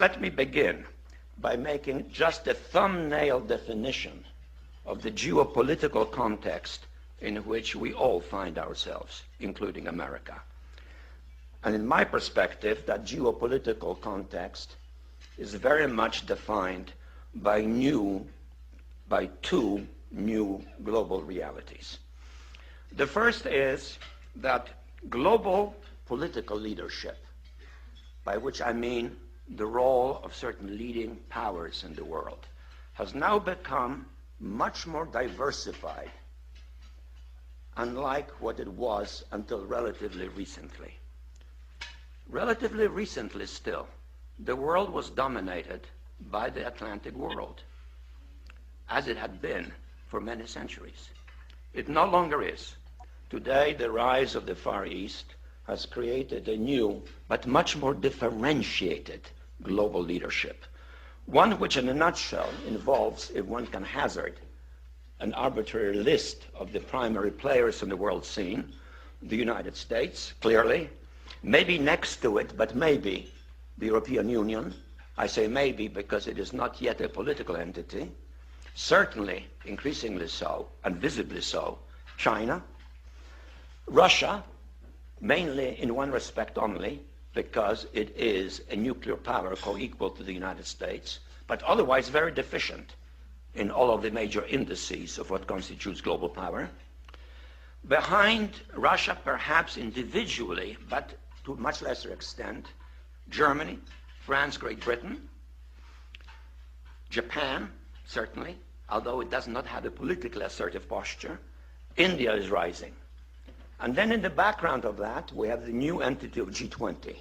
Let me begin by making just a thumbnail definition of the geopolitical context in which we all find ourselves, including America. And in my perspective, that geopolitical context is very much defined by two new global realities. The first is that global political leadership, by which I mean the role of certain leading powers in the world, has now become much more diversified, unlike what it was until relatively recently. Relatively recently still, the world was dominated by the Atlantic world, as it had been for many centuries. It no longer is. Today, the rise of the Far East has created a new but much more differentiated global leadership, one which in a nutshell involves, if one can hazard an arbitrary list of the primary players in the world scene, the United States, clearly, maybe next to it, but maybe the European Union. I say maybe because it is not yet a political entity, certainly increasingly so, and visibly so, China, Russia, mainly in one respect only, because it is a nuclear power co-equal to the United States, but otherwise very deficient in all of the major indices of what constitutes global power. Behind Russia, perhaps individually, but to a much lesser extent, Germany, France, Great Britain, Japan, certainly, although it does not have a politically assertive posture. India is rising. And then in the background of that, we have the new entity of G20,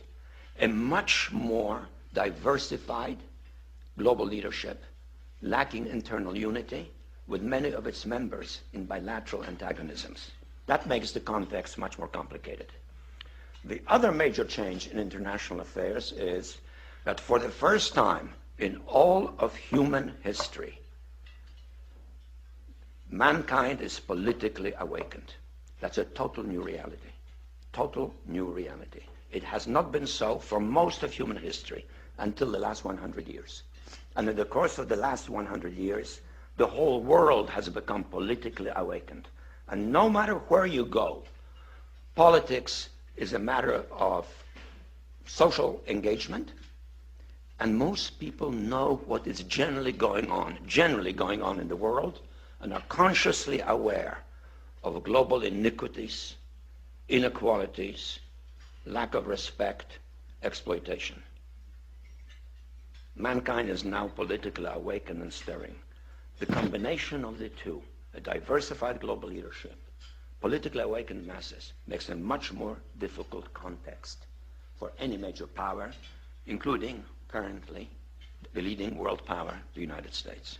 a much more diversified global leadership, lacking internal unity, with many of its members in bilateral antagonisms. That makes the context much more complicated. The other major change in international affairs is that for the first time in all of human history, mankind is politically awakened. That's a total new reality. Total new reality. It has not been so for most of human history until the last 100 years. And in the course of the last 100 years, the whole world has become politically awakened. And no matter where you go, politics is a matter of social engagement, and most people know what is generally going on in the world, and are consciously aware of global iniquities, inequalities, lack of respect, exploitation. Mankind is now politically awakened and stirring. The combination of the two, a diversified global leadership, politically awakened masses, makes a much more difficult context for any major power, including currently the leading world power, the United States.